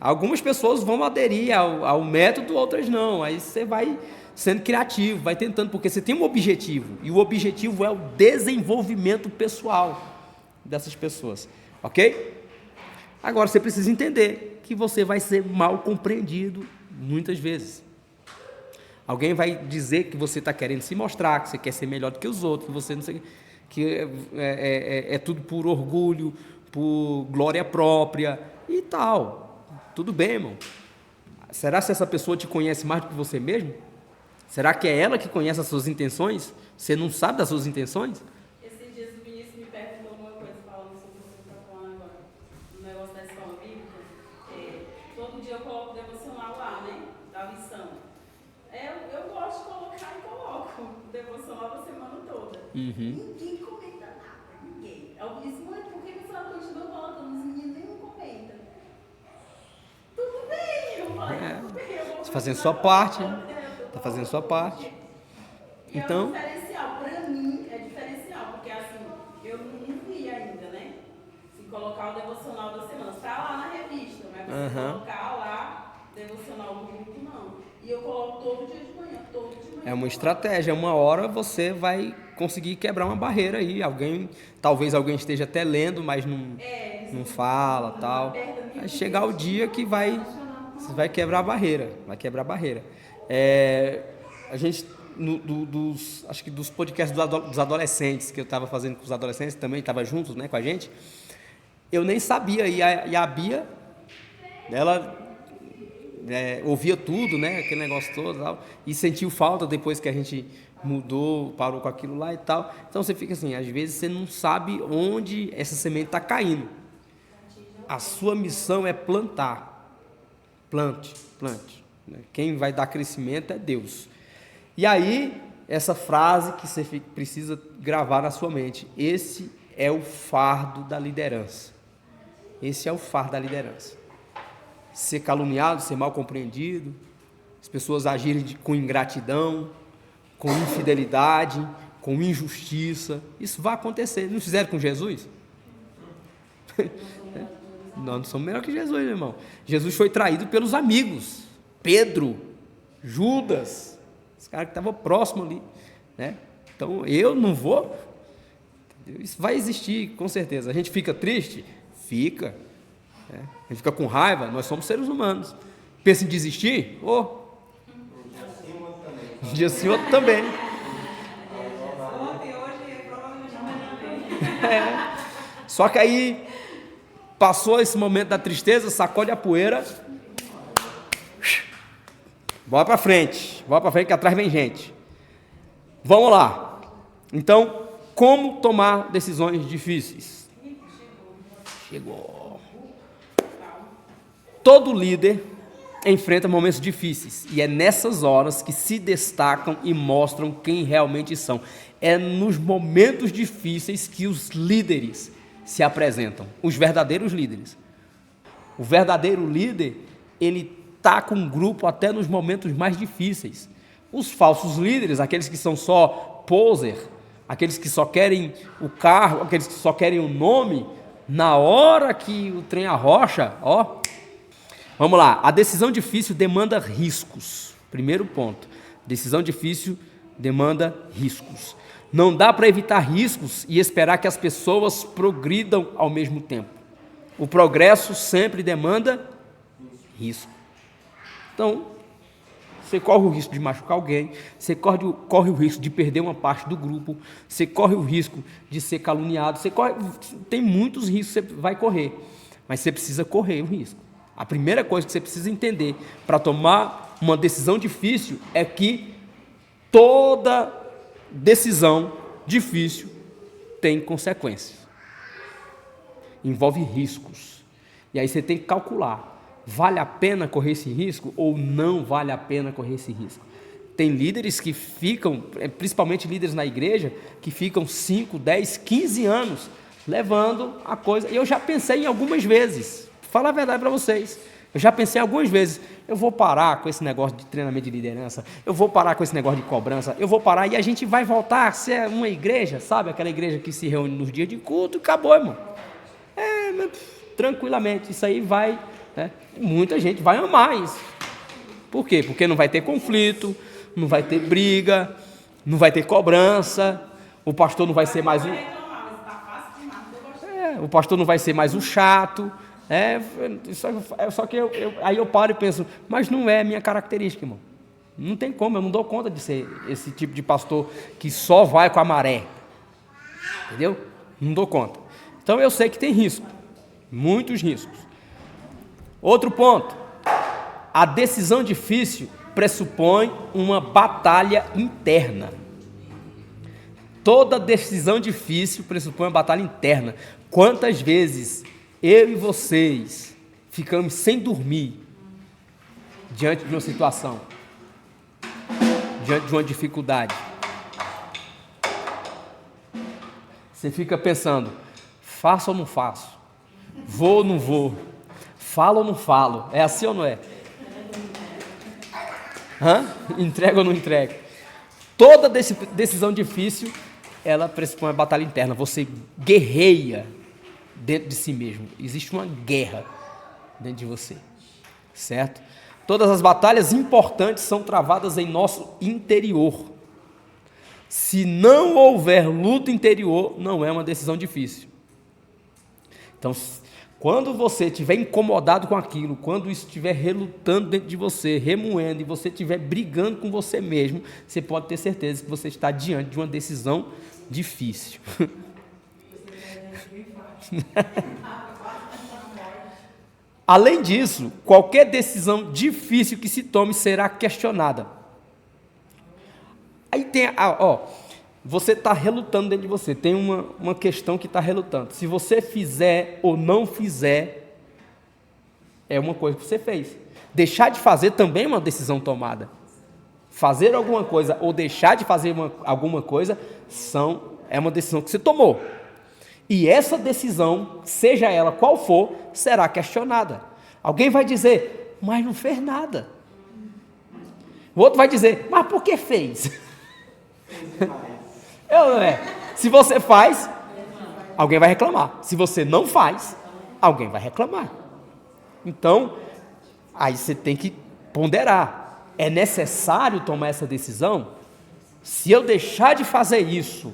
algumas pessoas vão aderir ao método, outras não. Aí você vai sendo criativo, vai tentando, porque você tem um objetivo. E o objetivo é o desenvolvimento pessoal dessas pessoas. Ok? Agora você precisa entender que você vai ser mal compreendido muitas vezes. Alguém vai dizer que você está querendo se mostrar, que você quer ser melhor do que os outros, que você não sei, que é tudo por orgulho, por glória própria e tal. Tudo bem, irmão. Será que essa pessoa te conhece mais do que você mesmo? Será que é ela que conhece as suas intenções? Você não sabe das suas intenções? Esses dias o Vinícius me perguntou uma coisa, falando sobre o que você está falando agora, no negócio da escola bíblica. Todo dia eu coloco o devocional lá, né? Da lição. Eu gosto de colocar e coloco o devocional da semana toda. Ninguém comenta nada, ninguém. Eu disse, mãe, por que você continua colocando? Os meninos nenhum comentam. Tudo bem, eu falei, tudo bem. Está fazendo sua parte. Está fazendo sua parte. Então, é um diferencial, para mim é diferencial, porque assim, eu não vi ainda, né? Se colocar o devocional da semana, está lá na revista, mas você colocar lá, devocional do grupo, não. E eu coloco todo dia de manhã, é uma estratégia, uma hora você vai conseguir quebrar uma barreira aí, talvez alguém esteja até lendo, mas não fala, tal. Vai chegar o dia que você vai quebrar a barreira, a gente, acho que dos podcasts dos adolescentes, que eu estava fazendo com os adolescentes, também estava juntos, né, com a gente, eu nem sabia, e a Bia, ela ouvia tudo, né, aquele negócio todo, tal, e sentiu falta depois que a gente mudou, parou com aquilo lá e tal. Então você fica assim, às vezes você não sabe onde essa semente está caindo. A sua missão é plantar. Plante. Quem vai dar crescimento é Deus. E aí, essa frase que você precisa gravar na sua mente: esse é o fardo da liderança. Esse é o fardo da liderança. Ser caluniado, ser mal compreendido, as pessoas agirem com ingratidão, com infidelidade, com injustiça. Isso vai acontecer. Não fizeram com Jesus? Nós não somos melhor que Jesus, meu irmão. Jesus foi traído pelos amigos. Pedro, Judas, os caras que estavam próximos ali, né? Então, eu não vou. Isso vai existir, com certeza. A gente fica triste? Fica. A gente fica com raiva? Nós somos seres humanos. Pensa em desistir? Um dia sim, outro também. Ontem, hoje, provavelmente amanhã. Só que aí passou esse momento da tristeza, sacode a poeira, bora para frente que atrás vem gente. Vamos lá. Então, como tomar decisões difíceis? Chegou. Todo líder enfrenta momentos difíceis, e é nessas horas que se destacam e mostram quem realmente são. É nos momentos difíceis que os líderes se apresentam, os verdadeiros líderes. O verdadeiro líder, ele está com um grupo até nos momentos mais difíceis. Os falsos líderes, aqueles que são só poser, aqueles que só querem o carro, aqueles que só querem o nome, na hora que o trem arrocha, vamos lá, a decisão difícil demanda riscos. Primeiro ponto, decisão difícil demanda riscos. Não dá para evitar riscos e esperar que as pessoas progridam ao mesmo tempo. O progresso sempre demanda risco. Então, você corre o risco de machucar alguém, você corre o risco de perder uma parte do grupo, você corre o risco de ser caluniado, tem muitos riscos que você vai correr, mas você precisa correr o risco. A primeira coisa que você precisa entender para tomar uma decisão difícil é que toda decisão difícil tem consequências, envolve riscos, e aí você tem que calcular, vale a pena correr esse risco ou não vale a pena correr esse risco? Tem líderes que ficam, principalmente líderes na igreja, que ficam 5, 10, 15 anos levando a coisa, e eu já pensei em algumas vezes, falar a verdade para vocês, eu já pensei algumas vezes, eu vou parar com esse negócio de treinamento de liderança, eu vou parar com esse negócio de cobrança, eu vou parar e a gente vai voltar a ser uma igreja, sabe? Aquela igreja que se reúne nos dias de culto e acabou, irmão. Tranquilamente, isso aí vai, né? Muita gente vai amar isso. Por quê? Porque não vai ter conflito, não vai ter briga, não vai ter cobrança, o pastor não vai ser mais o pastor não vai ser mais o chato. Só que aí eu paro e penso, mas não é minha característica, irmão. Não tem como, eu não dou conta de ser esse tipo de pastor que só vai com a maré. Entendeu? Não dou conta. Então eu sei que tem risco, muitos riscos. Outro ponto, A decisão difícil pressupõe uma batalha interna. Toda decisão difícil pressupõe uma batalha interna. Quantas vezes eu e vocês ficamos sem dormir diante de uma situação, diante de uma dificuldade? Você fica pensando, faço ou não faço? Vou ou não vou? Falo ou não falo? É assim ou não é? Entrega ou não entrega? Toda decisão difícil, ela pressupõe uma batalha interna. Você guerreia dentro de si mesmo. Existe uma guerra dentro de você, certo? Todas as batalhas importantes são travadas em nosso interior. Se não houver luta interior, não é uma decisão difícil. Então, quando você estiver incomodado com aquilo, quando isso estiver relutando dentro de você, remoendo, e você estiver brigando com você mesmo, você pode ter certeza que você está diante de uma decisão difícil. Além disso, qualquer decisão difícil que se tome será questionada. Aí tem, você está relutando dentro de você, tem uma questão que está relutando. Se você fizer ou não fizer, é uma coisa que você fez. Deixar de fazer também é uma decisão tomada. Fazer alguma coisa ou deixar de fazer alguma coisa é uma decisão que você tomou. E essa decisão, seja ela qual for, será questionada. Alguém vai dizer, mas não fez nada. O outro vai dizer, mas por que fez? Não é? Se você faz, alguém vai reclamar. Se você não faz, alguém vai reclamar. Então, aí você tem que ponderar. É necessário tomar essa decisão? Se eu deixar de fazer isso,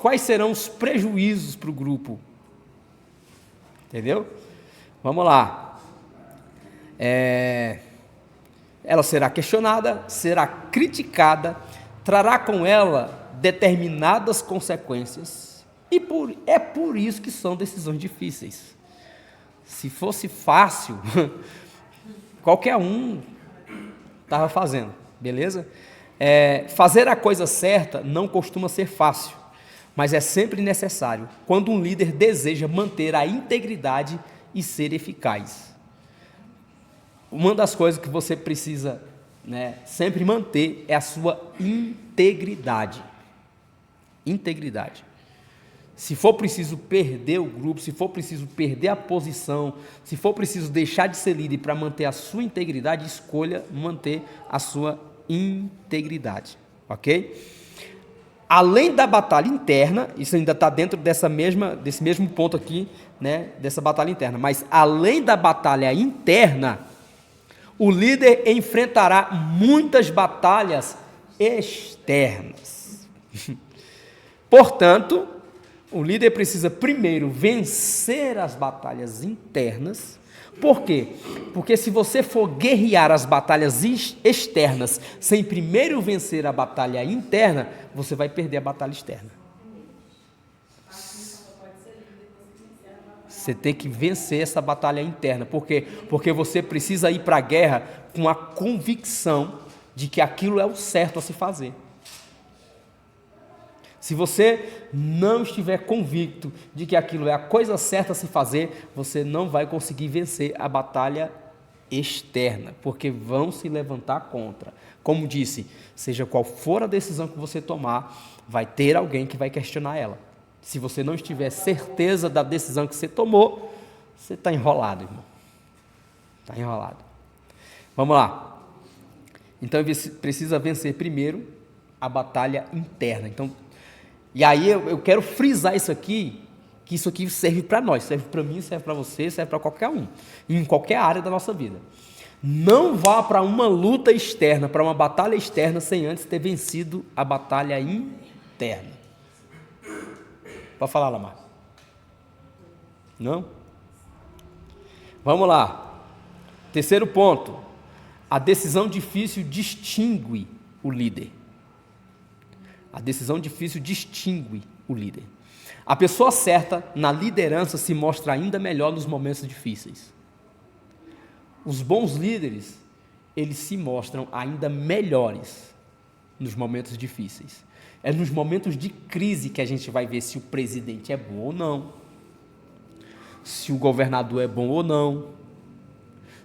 quais serão os prejuízos para o grupo? Entendeu? Vamos lá. Ela será questionada, será criticada, trará com ela determinadas consequências. E é por isso que são decisões difíceis. Se fosse fácil, qualquer um estava fazendo, beleza? Fazer a coisa certa não costuma ser fácil, mas é sempre necessário quando um líder deseja manter a integridade e ser eficaz. Uma das coisas que você precisa, sempre manter é a sua integridade. Integridade. Se for preciso perder o grupo, se for preciso perder a posição, se for preciso deixar de ser líder para manter a sua integridade, escolha manter a sua integridade, ok? Além da batalha interna, isso ainda está dentro desse mesmo ponto aqui, dessa batalha interna, mas além da batalha interna, o líder enfrentará muitas batalhas externas. Portanto, o líder precisa primeiro vencer as batalhas internas. Por quê? Porque se você for guerrear as batalhas externas sem primeiro vencer a batalha interna, você vai perder a batalha externa. Você tem que vencer essa batalha interna. Por quê? Porque você precisa ir para a guerra com a convicção de que aquilo é o certo a se fazer. Se você não estiver convicto de que aquilo é a coisa certa a se fazer, você não vai conseguir vencer a batalha externa, porque vão se levantar contra. Como disse, seja qual for a decisão que você tomar, vai ter alguém que vai questionar ela. Se você não tiver certeza da decisão que você tomou, você está enrolado, irmão. Está enrolado. Vamos lá. Então, precisa vencer primeiro a batalha interna. Então, e aí eu quero frisar isso aqui, que isso aqui serve para nós, serve para mim, serve para você, serve para qualquer um, em qualquer área da nossa vida. Não vá para uma luta externa, para uma batalha externa, sem antes ter vencido a batalha interna. Pode falar, Lamar. Não? Vamos lá. Terceiro ponto. A decisão difícil distingue o líder. A decisão difícil distingue o líder. A pessoa certa na liderança se mostra ainda melhor nos momentos difíceis. Os bons líderes, eles se mostram ainda melhores nos momentos difíceis. É nos momentos de crise que a gente vai ver se o presidente é bom ou não, se o governador é bom ou não,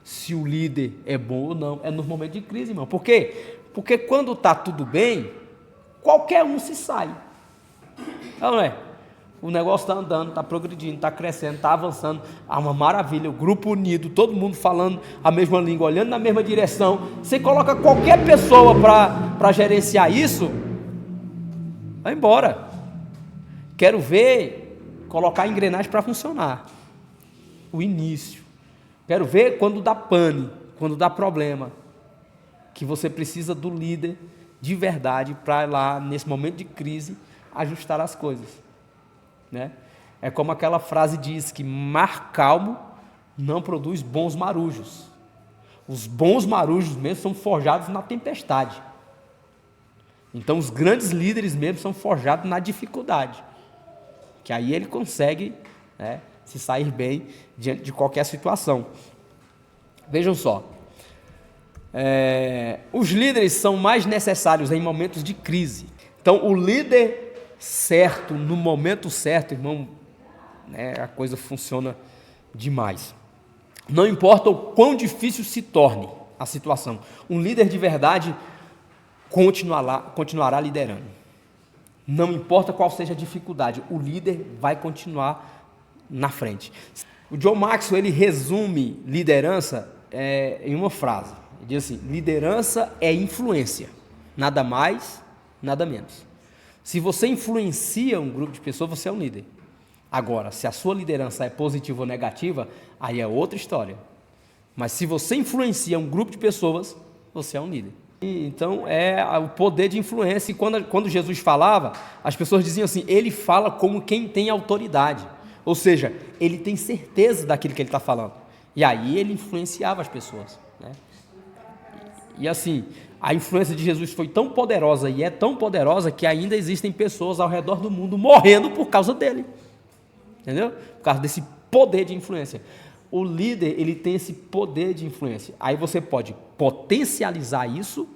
se o líder é bom ou não. É nos momentos de crise, irmão. Por quê? Porque quando está tudo bem, qualquer um se sai. Não é? O negócio está andando, está progredindo, está crescendo, está avançando. Uma maravilha, o grupo unido, todo mundo falando a mesma língua, olhando na mesma direção. Você coloca qualquer pessoa para gerenciar isso, vai embora. Quero ver colocar a engrenagem para funcionar. O início. Quero ver quando dá pane, quando dá problema, que você precisa do líder de verdade para lá, nesse momento de crise, ajustar as coisas, né? É como aquela frase diz, que mar calmo não produz bons marujos. Os bons marujos mesmo são forjados na tempestade. Então os grandes líderes mesmo são forjados na dificuldade, que aí ele consegue, né, se sair bem diante de qualquer situação. Vejam só, os líderes são mais necessários em momentos de crise. Então o líder certo, no momento certo, irmão, né, a coisa funciona demais. Não importa o quão difícil se torne a situação, um líder de verdade continuará liderando. Não importa qual seja a dificuldade, o líder vai continuar na frente. O John Maxwell, ele resume liderança em uma frase. Ele diz assim: liderança é influência, nada mais, nada menos. Se você influencia um grupo de pessoas, você é um líder. Agora, se a sua liderança é positiva ou negativa, aí é outra história. Mas se você influencia um grupo de pessoas, você é um líder. Então, é o poder de influência. E quando Jesus falava, as pessoas diziam assim: ele fala como quem tem autoridade. Ou seja, ele tem certeza daquilo que ele está falando. E aí ele influenciava as pessoas, né? E assim, a influência de Jesus foi tão poderosa e é tão poderosa que ainda existem pessoas ao redor do mundo morrendo por causa dele. Entendeu? Por causa desse poder de influência. O líder, ele tem esse poder de influência. Aí você pode potencializar isso,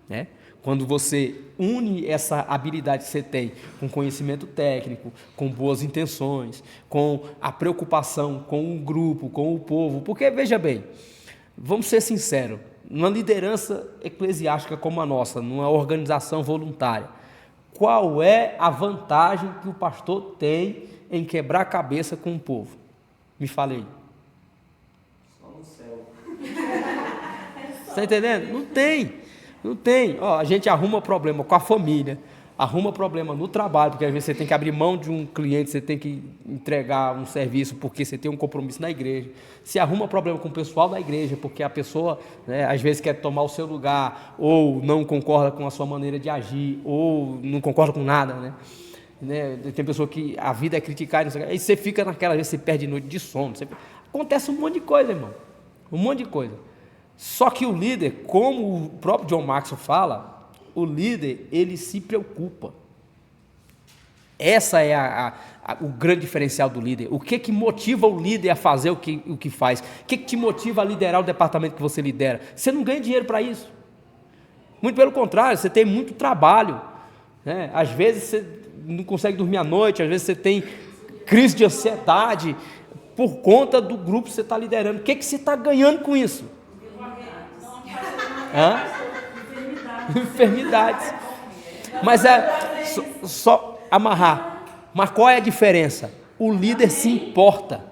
né? Quando você une essa habilidade que você tem com conhecimento técnico, com boas intenções, com a preocupação com o grupo, com o povo. Porque, veja bem, vamos ser sinceros, numa liderança eclesiástica como a nossa, numa organização voluntária, qual é a vantagem que o pastor tem em quebrar a cabeça com o povo? Me fale aí. Só no céu. Está entendendo? Não tem. Não tem. Ó, a gente arruma problema com a família, arruma problema no trabalho, porque às vezes você tem que abrir mão de um cliente, você tem que entregar um serviço porque você tem um compromisso na igreja. Se arruma problema com o pessoal da igreja, porque a pessoa, né, às vezes quer tomar o seu lugar, ou não concorda com a sua maneira de agir, ou não concorda com nada, né? Tem pessoa que a vida é criticar, aí você fica naquela, às vezes você perde noite de sono. Acontece um monte de coisa, irmão. Um monte de coisa. Só que o líder, como o próprio John Maxwell fala, o líder, ele se preocupa. Essa é o grande diferencial do líder. O que motiva o líder a fazer o que faz? O que te motiva a liderar o departamento que você lidera? Você não ganha dinheiro para isso. Muito pelo contrário, você tem muito trabalho, né? Às vezes você não consegue dormir à noite, às vezes você tem crise de ansiedade por conta do grupo que você está liderando. O que você está ganhando com isso? Enfermidades. Mas só amarrar. Mas qual é a diferença? O líder se importa.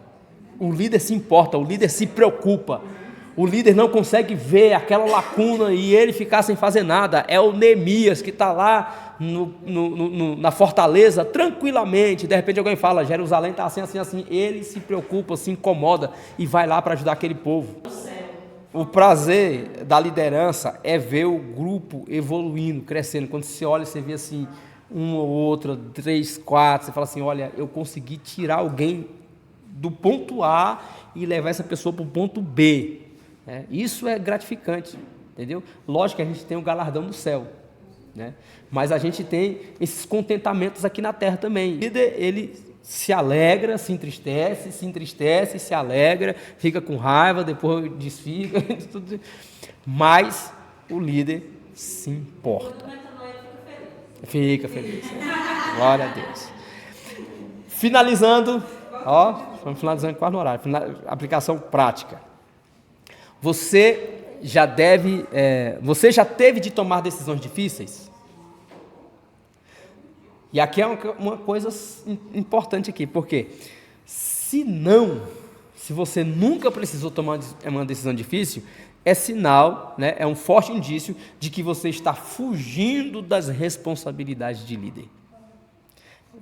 O líder se importa, o líder se preocupa. O líder não consegue ver aquela lacuna e ele ficar sem fazer nada. É o Neemias que está lá na fortaleza, tranquilamente. De repente alguém fala: Jerusalém está assim, assim, assim. Ele se preocupa, se incomoda e vai lá para ajudar aquele povo. O prazer da liderança é ver o grupo evoluindo, crescendo. Quando você olha, você vê assim, uma ou outra, 3, 4, você fala assim: olha, eu consegui tirar alguém do ponto A e levar essa pessoa para o ponto B. Isso é gratificante, entendeu? Lógico que a gente tem o galardão do céu, né? Mas a gente tem esses contentamentos aqui na terra também. O líder, ele se alegra, se entristece, se alegra, fica com raiva, depois desfica, mas o líder se importa. Fica feliz. Glória a Deus. Finalizando, estamos finalizando quase no horário, aplicação prática. Você já teve de tomar decisões difíceis? E aqui é uma coisa importante aqui, porque se você nunca precisou tomar uma decisão difícil, é sinal, né, é um forte indício de que você está fugindo das responsabilidades de líder.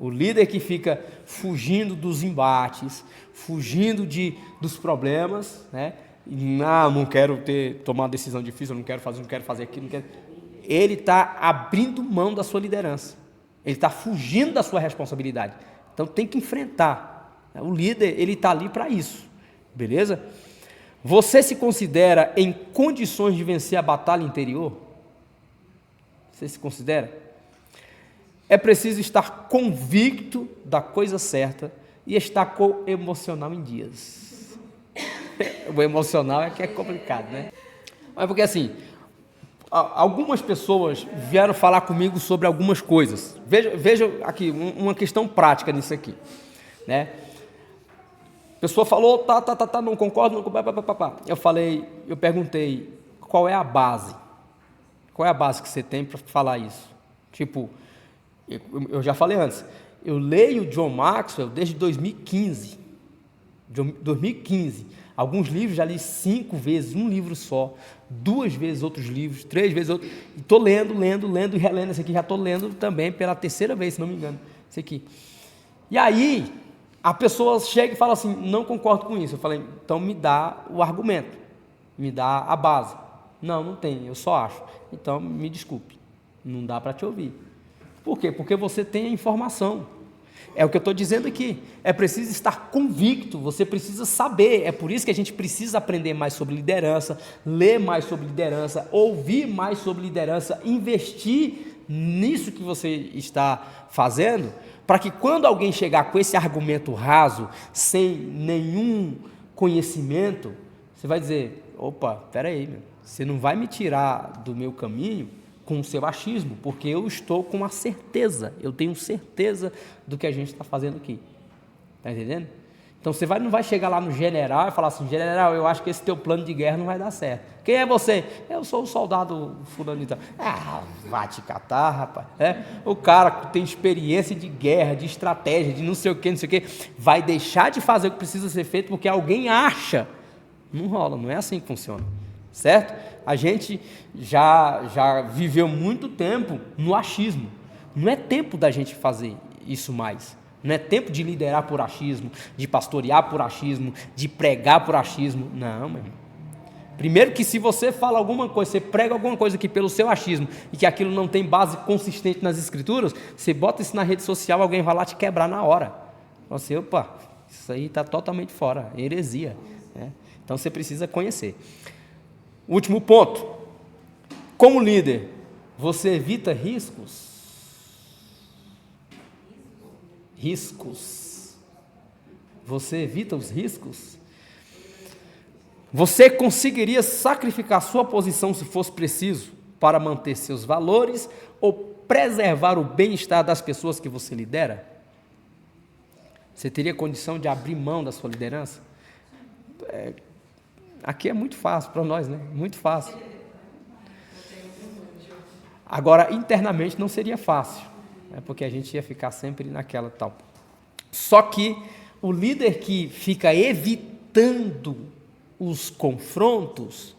O líder que fica fugindo dos embates, fugindo dos problemas, né? Não quero tomar uma decisão difícil, não quero fazer aquilo, ele está abrindo mão da sua liderança, ele está fugindo da sua responsabilidade, então tem que enfrentar. O líder, ele está ali para isso, beleza? Você se considera em condições de vencer a batalha interior? Você se considera? É preciso estar convicto da coisa certa e estar com o emocional em dias. O emocional é que é complicado, né? Mas porque assim, algumas pessoas vieram falar comigo sobre algumas coisas. Veja aqui, uma questão prática nisso aqui, né? A pessoa falou, não concordo, não concordo, eu perguntei, qual é a base? Qual é a base que você tem para falar isso? Tipo, eu já falei antes, eu leio John Maxwell desde 2015. Alguns livros já li 5 vezes, um livro só, 2 vezes outros livros, 3 vezes outros, e estou lendo e relendo esse aqui, já estou lendo também pela 3ª vez, se não me engano, esse aqui. E aí, a pessoa chega e fala assim, não concordo com isso. Eu falei, então me dá o argumento, me dá a base. Não tem, eu só acho. Então, me desculpe, não dá para te ouvir. Por quê? Porque você tem a informação. É o que eu estou dizendo aqui, é preciso estar convicto, você precisa saber, é por isso que a gente precisa aprender mais sobre liderança, ler mais sobre liderança, ouvir mais sobre liderança, investir nisso que você está fazendo, para que quando alguém chegar com esse argumento raso, sem nenhum conhecimento, você vai dizer, opa, peraí, você não vai me tirar do meu caminho com o seu achismo, porque eu estou com a certeza, eu tenho certeza do que a gente está fazendo aqui. Está entendendo? Então você não vai chegar lá no general e falar assim, general, eu acho que esse teu plano de guerra não vai dar certo. Quem é você? Eu sou o soldado fulano de tal. Vai te catar, rapaz. O cara que tem experiência de guerra, de estratégia, de não sei o que, vai deixar de fazer o que precisa ser feito porque alguém acha. Não rola, não é assim que funciona. Certo? A gente já viveu muito tempo no achismo. Não é tempo da gente fazer isso mais. Não é tempo de liderar por achismo, de pastorear por achismo, de pregar por achismo. Não, meu irmão. Primeiro que se você fala alguma coisa, você prega alguma coisa aqui pelo seu achismo e que aquilo não tem base consistente nas escrituras, você bota isso na rede social, alguém vai lá te quebrar na hora. Você, opa, isso aí está totalmente fora, heresia. Né? Então você precisa conhecer. Último ponto. Como líder, você evita riscos? Você evita os riscos? Você conseguiria sacrificar sua posição se fosse preciso para manter seus valores ou preservar o bem-estar das pessoas que você lidera? Você teria condição de abrir mão da sua liderança? Aqui é muito fácil para nós, né? Muito fácil. Agora, internamente não seria fácil, né? Porque a gente ia ficar sempre naquela tal. Só que o líder que fica evitando os confrontos,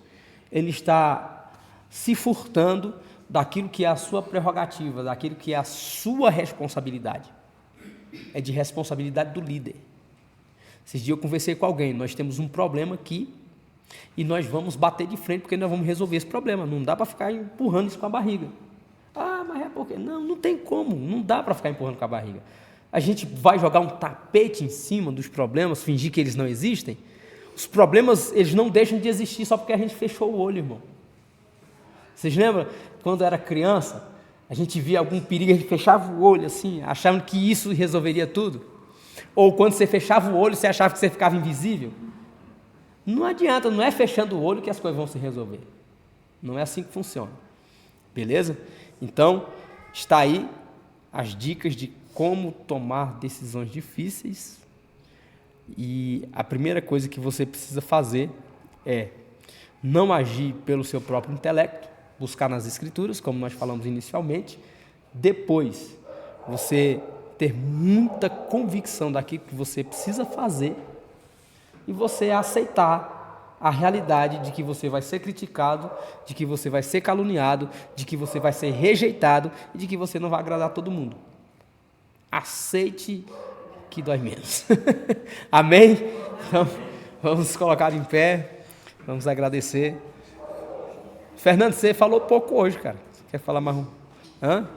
ele está se furtando daquilo que é a sua prerrogativa, daquilo que é a sua responsabilidade. É de responsabilidade do líder. Esses dias eu conversei com alguém, nós temos um problema aqui e nós vamos bater de frente porque nós vamos resolver esse problema. Não dá para ficar empurrando isso com a barriga. Mas é porque... Não tem como, não dá para ficar empurrando com a barriga. A gente vai jogar um tapete em cima dos problemas, fingir que eles não existem? Os problemas, eles não deixam de existir só porque a gente fechou o olho, irmão. Vocês lembram? Quando era criança, a gente via algum perigo, a gente fechava o olho assim, achando que isso resolveria tudo. Ou quando você fechava o olho, você achava que você ficava invisível? Não adianta, não é fechando o olho que as coisas vão se resolver. Não é assim que funciona. Beleza? Então, está aí as dicas de como tomar decisões difíceis. E a primeira coisa que você precisa fazer é não agir pelo seu próprio intelecto, buscar nas Escrituras, como nós falamos inicialmente. Depois, você ter muita convicção daquilo que você precisa fazer e você aceitar a realidade de que você vai ser criticado, de que você vai ser caluniado, de que você vai ser rejeitado e de que você não vai agradar todo mundo. Aceite que dói menos. Amém? Então, vamos nos colocar em pé, vamos agradecer. Fernando, você falou pouco hoje, cara. Você quer falar mais um? Hã?